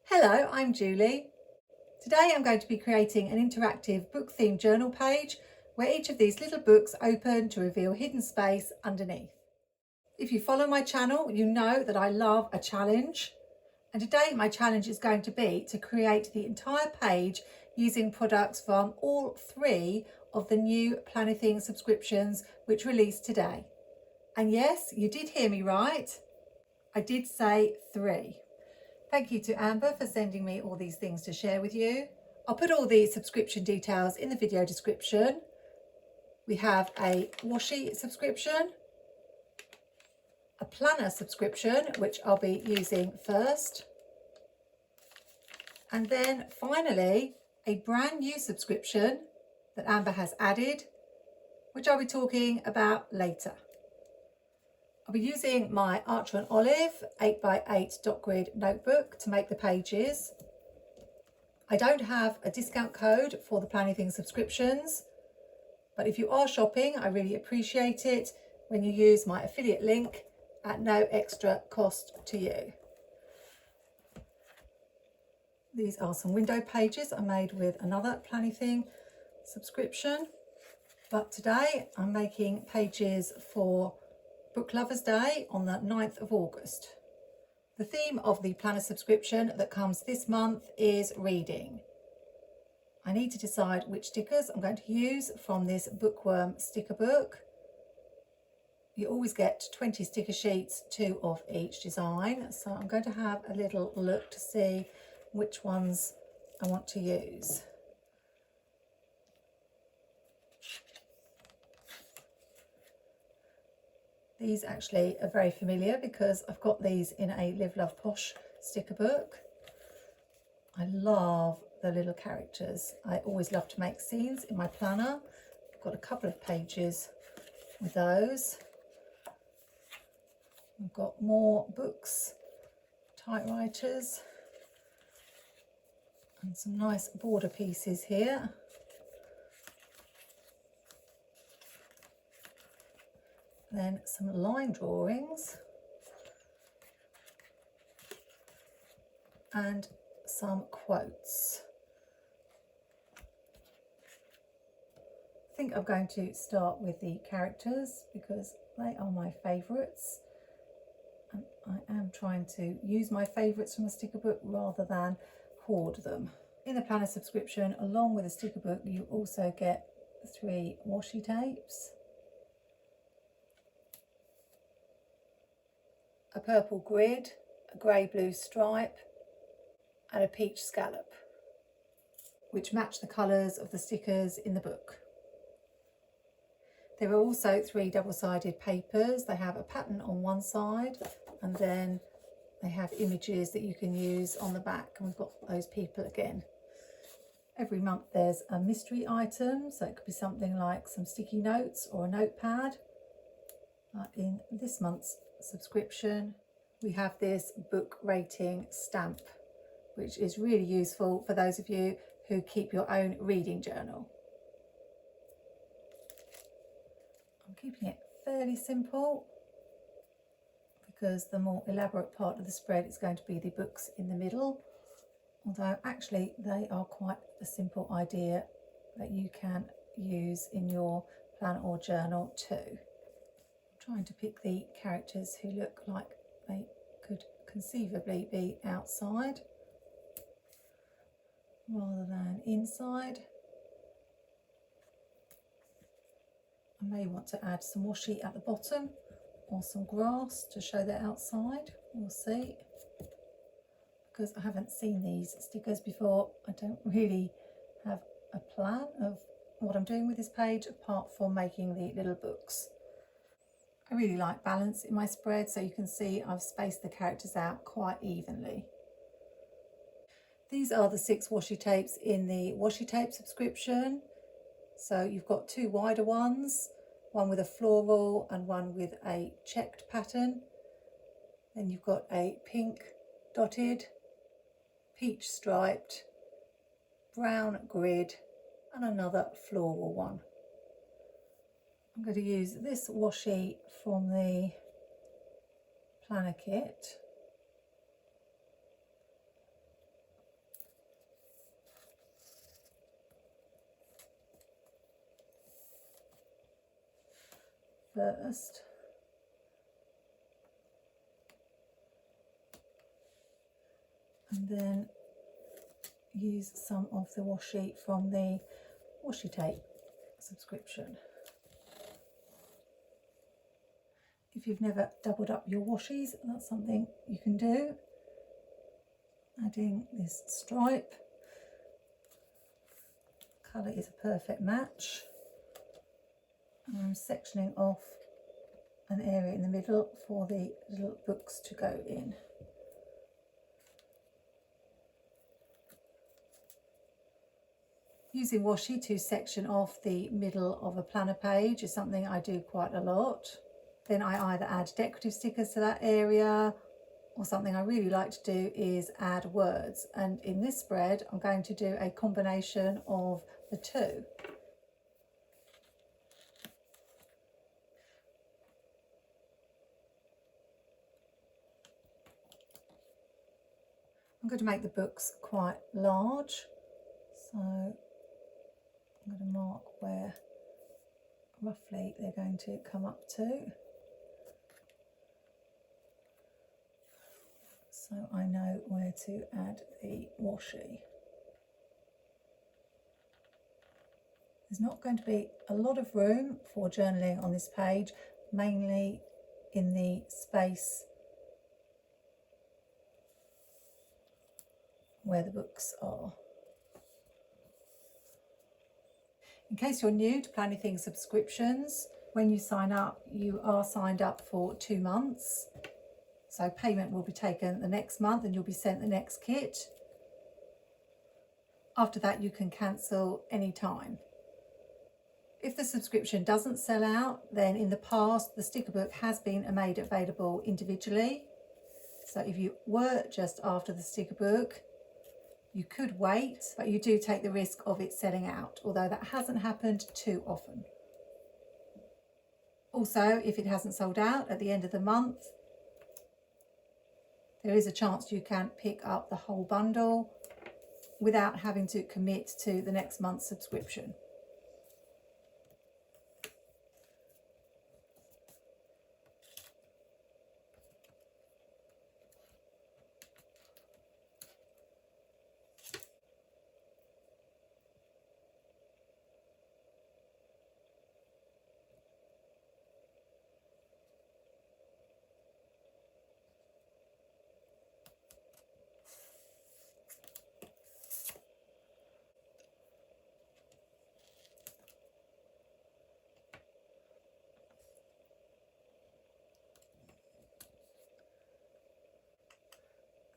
Hello, I'm Julie. Today I'm going to be creating an interactive book themed journal page where each of these little books open to reveal hidden space underneath. If you follow my channel, you know that I love a challenge. And today my challenge is going to be to create the entire page using products from all 3 of the new Planything subscriptions which released today. And yes, you did hear me right. I did say 3. Thank you to Amber for sending me all these things to share with you. I'll put all the subscription details in the video description. We have a Washi subscription, a planner subscription, which I'll be using first, and then finally a brand new subscription that Amber has added, which I'll be talking about later. I'll be using my Archer and Olive 8x8 dot grid notebook to make the pages. I don't have a discount code for the Planything subscriptions, but if you are shopping, I really appreciate it when you use my affiliate link at no extra cost to you. These are some window pages I made with another Planything subscription, but today I'm making pages for Book Lovers Day on the 9th of August. The theme of the planner subscription that comes this month is reading. I need to decide which stickers I'm going to use from this Bookworm Sticker book. You always get 20 sticker sheets, 2 of each design, so I'm going to have a little look to see which ones I want to use. These actually are very familiar because I've got these in a Live Love Posh sticker book. I love the little characters. I always love to make scenes in my planner. I've got a couple of pages with those. I've got more books, typewriters, and some nice border pieces here. Then some line drawings and some quotes. I think I'm going to start with the characters because they are my favourites, and I am trying to use my favourites from a sticker book rather than hoard them. In the planner subscription, along with the sticker book, you also get 3 washi tapes, a purple grid, a grey-blue stripe, and a peach scallop, which match the colours of the stickers in the book. There are also 3 double-sided papers. They have a pattern on one side, and then they have images that you can use on the back, and we've got those people again. Every month there's a mystery item, so it could be something like some sticky notes or a notepad. In this month's subscription we have this book rating stamp, which is really useful for those of you who keep your own reading journal. I'm keeping it fairly simple because the more elaborate part of the spread is going to be the books in the middle, although actually they are quite a simple idea that you can use in your plan or journal too. Trying to pick the characters who look like they could conceivably be outside rather than inside. I may want to add some washi at the bottom or some grass to show they're outside. We'll see. Because I haven't seen these stickers before, I don't really have a plan of what I'm doing with this page apart from making the little books. I really like balance in my spread, so you can see I've spaced the characters out quite evenly. These are the 6 washi tapes in the washi tape subscription. So you've got 2 wider ones, one with a floral and one with a checked pattern. Then you've got a pink dotted, peach striped, brown grid and another floral one. I'm going to use this washi from the planner kit first. And then use some of the washi from the washi tape subscription. If you've never doubled up your washies, that's something you can do. Adding this stripe. Colour is a perfect match. And I'm sectioning off an area in the middle for the little books to go in. Using washi to section off the middle of a planner page is something I do quite a lot. Then I either add decorative stickers to that area, or something I really like to do is add words. And in this spread, I'm going to do a combination of the two. I'm going to make the books quite large, so I'm going to mark where roughly they're going to come up to, so I know where to add the washi. There's not going to be a lot of room for journaling on this page, mainly in the space where the books are. In case you're new to Planything subscriptions, when you sign up, you are signed up for 2 months. So payment will be taken the next month and you'll be sent the next kit. After that, you can cancel any time. If the subscription doesn't sell out, then in the past, the sticker book has been made available individually. So if you were just after the sticker book, you could wait, but you do take the risk of it selling out, although that hasn't happened too often. Also, if it hasn't sold out at the end of the month, there is a chance you can pick up the whole bundle without having to commit to the next month's subscription.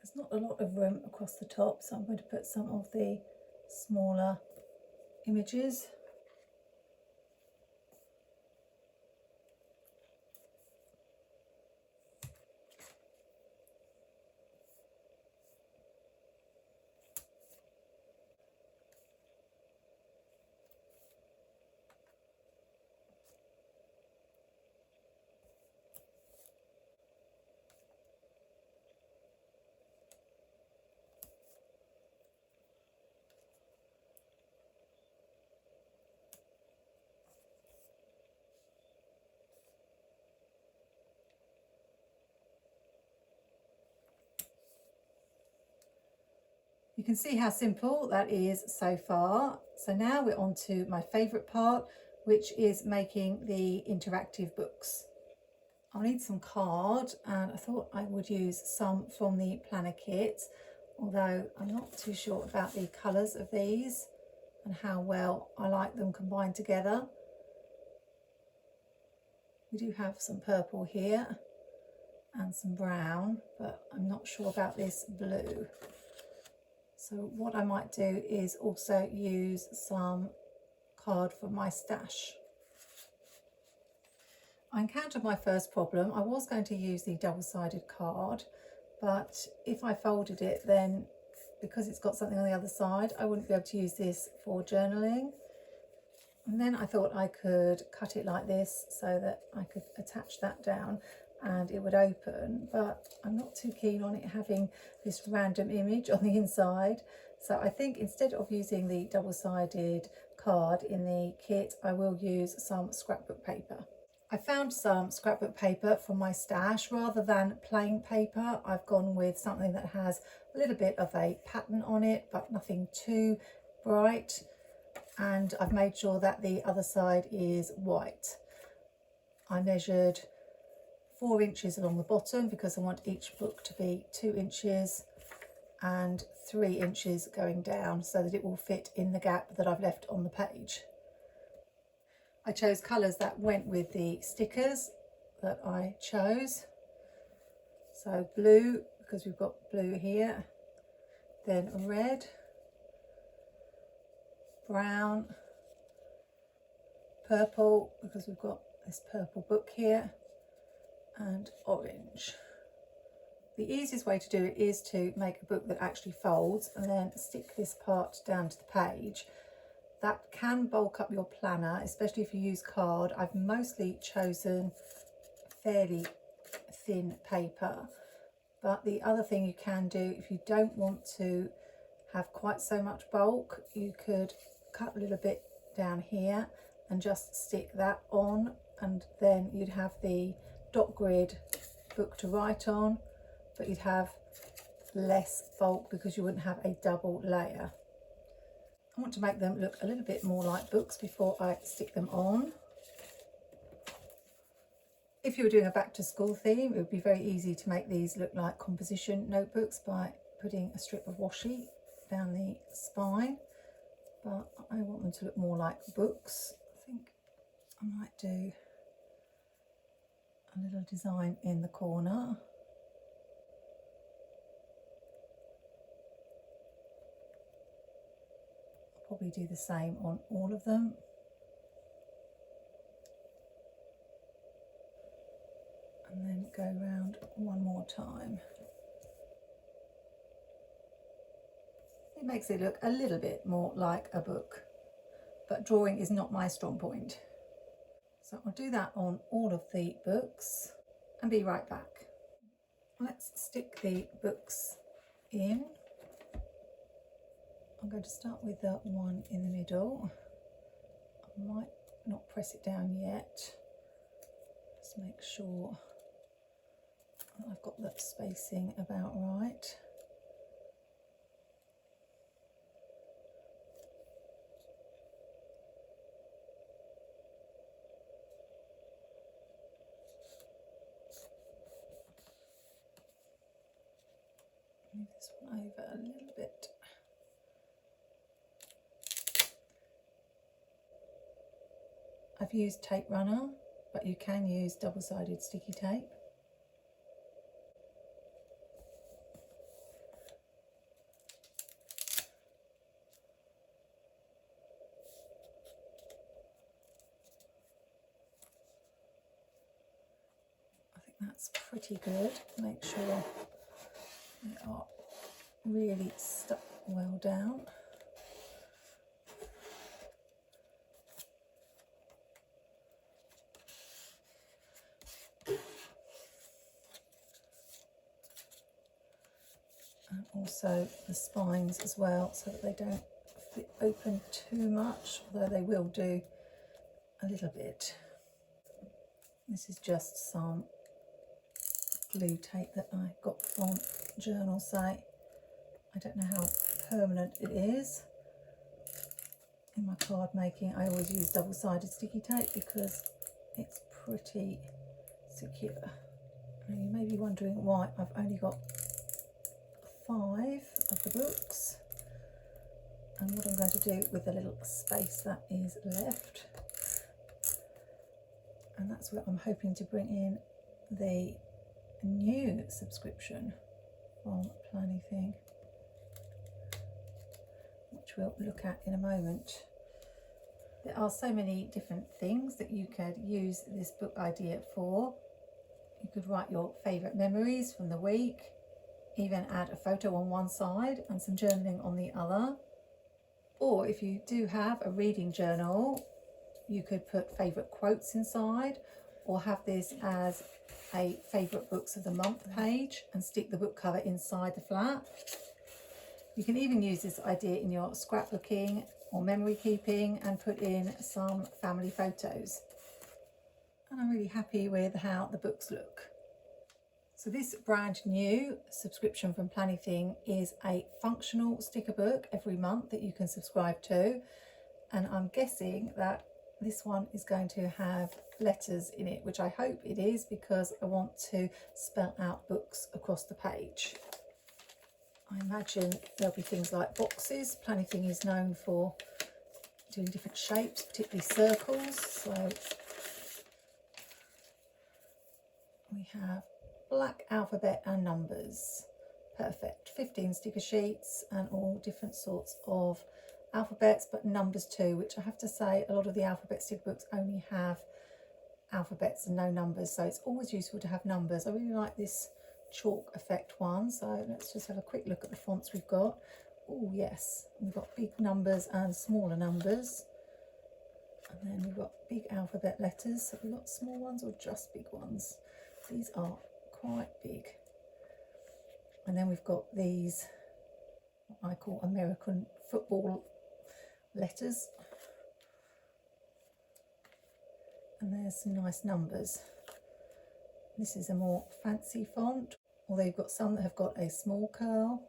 There's not a lot of room across the top, so I'm going to put some of the smaller images. You can see how simple that is so far. So now we're on to my favourite part, which is making the interactive books. I'll need some card, and I thought I would use some from the planner kit, although I'm not too sure about the colours of these and how well I like them combined together. We do have some purple here and some brown, but I'm not sure about this blue. So what I might do is also use some card from my stash. I encountered my first problem. I was going to use the double-sided card, but if I folded it, then because it's got something on the other side, I wouldn't be able to use this for journaling. And then I thought I could cut it like this so that I could attach that down and it would open, but I'm not too keen on it having this random image on the inside. So I think instead of using the double-sided card in the kit, I will use some scrapbook paper. I found some scrapbook paper from my stash. Rather than plain paper, I've gone with something that has a little bit of a pattern on it, but nothing too bright. And I've made sure that the other side is white. I measured 4 inches along the bottom because I want each book to be 2 inches and 3 inches going down so that it will fit in the gap that I've left on the page. I chose colours that went with the stickers that I chose. So blue, because we've got blue here, then red, brown, purple, because we've got this purple book here, and orange. The easiest way to do it is to make a book that actually folds and then stick this part down to the page. That can bulk up your planner, especially if you use card. I've mostly chosen fairly thin paper, but the other thing you can do, if you don't want to have quite so much bulk, you could cut a little bit down here and just stick that on, and then you'd have the dot grid book to write on, but you'd have less bulk because you wouldn't have a double layer. I want to make them look a little bit more like books before I stick them on. If you were doing a back to school theme, it would be very easy to make these look like composition notebooks by putting a strip of washi down the spine, but I want them to look more like books. I think I might do a little design in the corner. Probably do the same on all of them. And then go around one more time. It makes it look a little bit more like a book, but drawing is not my strong point. So I'll do that on all of the books and be right back. Let's stick the books in. I'm going to start with the one in the middle. I might not press it down yet. Just make sure that I've got the spacing about right. Move this one over a little bit. I've used tape runner, but you can use double-sided sticky tape. I think that's pretty good. Make sure they are really stuck well down. And also the spines as well, so that they don't flip open too much, although they will do a little bit. This is just some glue tape that I got from Journal Site. I don't know how permanent it is. In my card making, I always use double-sided sticky tape because it's pretty secure. Now you may be wondering why I've only got 5 of the books, and what I'm going to do with the little space that is left, and that's where I'm hoping to bring in the new subscription from Planything, which we'll look at in a moment. There are so many different things that you could use this book idea for. You could write your favourite memories from the week, even add a photo on one side and some journaling on the other. Or if you do have a reading journal, you could put favourite quotes inside, or have this as a favourite books of the month page and stick the book cover inside the flap. You can even use this idea in your scrapbooking or memory keeping and put in some family photos. and I'm really happy with how the books look. So this brand new subscription from Planything is a functional sticker book every month that you can subscribe to, and I'm guessing that this one is going to have letters in it, which I hope it is, because I want to spell out books across the page. I imagine there'll be things like boxes. Planything is known for doing different shapes, particularly circles. So we have black alphabet and numbers. Perfect. 15 sticker sheets and all different sorts of alphabets, but numbers too, which I have to say a lot of the alphabet sticker books only have alphabets and no numbers, so it's always useful to have numbers. I really like this chalk effect one, so let's just have a quick look at the fonts we've got. Oh yes, we've got big numbers and smaller numbers, and then we've got big alphabet letters. Have we got small ones or just big ones? These are quite big. And then we've got these, what I call American football letters. And there's some nice numbers. This is a more fancy font, although you've got some that have got a small curl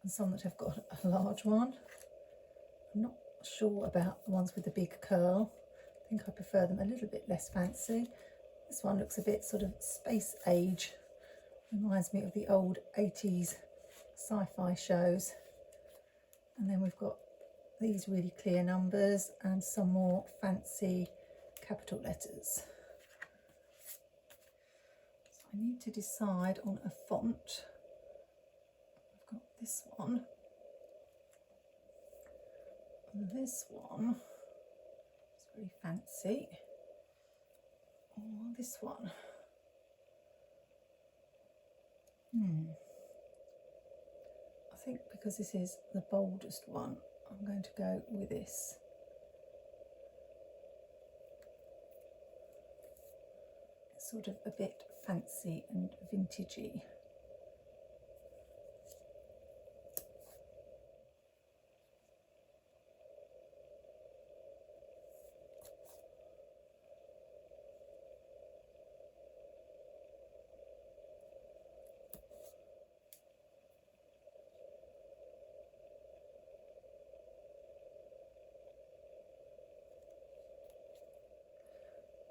and some that have got a large one. I'm not sure about the ones with the big curl. I think I prefer them a little bit less fancy. This one looks a bit sort of space age. Reminds me of the old 80s sci-fi shows. And then we've got these really clear numbers and some more fancy capital letters. So I need to decide on a font. I've got this one. And this one is very fancy. Or this one. I think because this is the boldest one, I'm going to go with this. It's sort of a bit fancy and vintagey.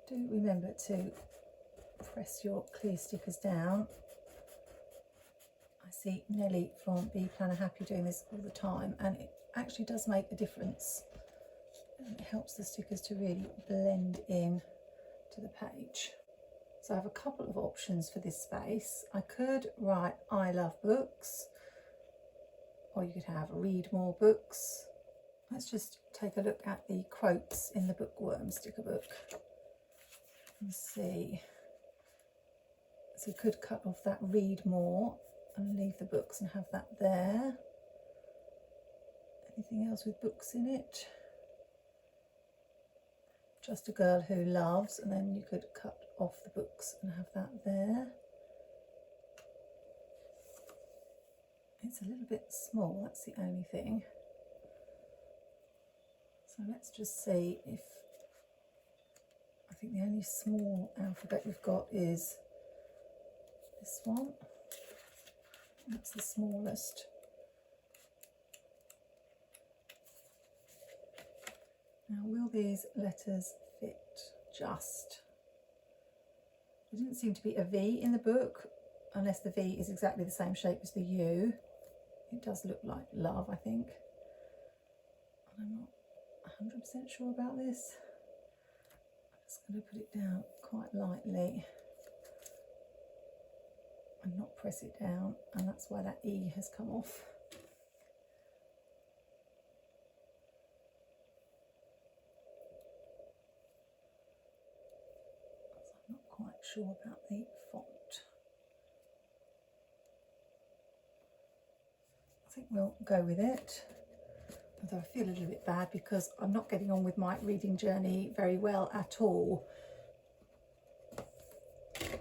Do remember to press your clear stickers down. I see Nellie from Be Planner Happy doing this all the time, and it actually does make a difference. And it helps the stickers to really blend in to the page. So I have a couple of options for this space. I could write I love books, or you could have read more books. Let's just take a look at the quotes in the Bookworm sticker book and see. So you could cut off that read more and leave the books and have that there. Anything else with books in it? Just a girl who loves, and then you could cut off the books and have that there. It's a little bit small, that's the only thing. So let's just see if, I think the only small alphabet we've got is this one. That's the smallest. Now, will these letters fit just? There didn't seem to be a V in the book, unless the V is exactly the same shape as the U. It does look like love, I think. I'm not 100% sure about this. I'm just going to put it down quite lightly and not press it down, and that's why that E has come off. I'm not quite sure about the font. I think we'll go with it, although I feel a little bit bad because I'm not getting on with my reading journey very well at all. I don't know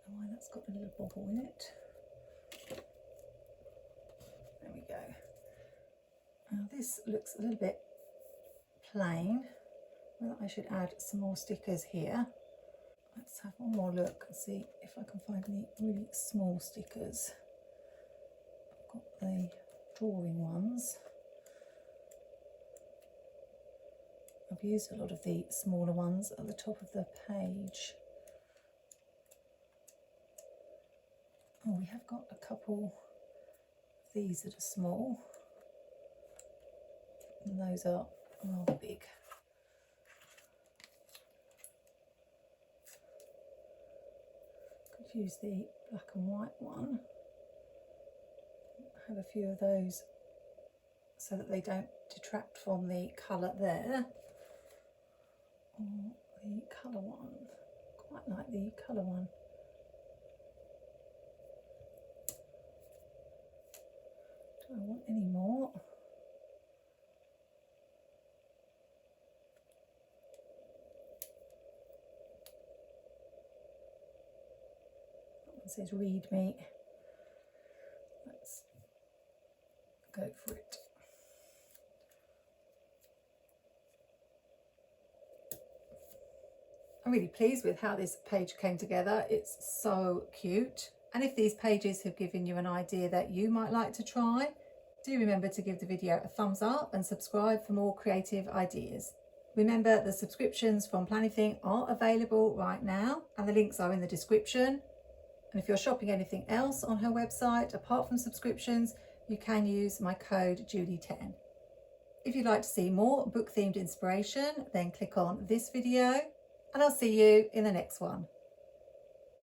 why that's got a little bobble in it. There we go. Now this looks a little bit plain. Well, I should add some more stickers here. Let's have one more look and see if I can find any really small stickers. I've got the drawing ones. I've used a lot of the smaller ones at the top of the page. Oh, we have got a couple of these that are small, and those are rather big. Could use the black and white one. Have a few of those so that they don't detract from the colour there. Or the colour one. Quite like the colour one. Do I want any more? That one says read me. Let's go for it. I'm really pleased with how this page came together. It's so cute. And if these pages have given you an idea that you might like to try, do remember to give the video a thumbs up and subscribe for more creative ideas. Remember, the subscriptions from Planything are available right now and the links are in the description. And if you're shopping anything else on her website apart from subscriptions, you can use my code Julie10. If you'd like to see more book themed inspiration, then click on this video and I'll see you in the next one.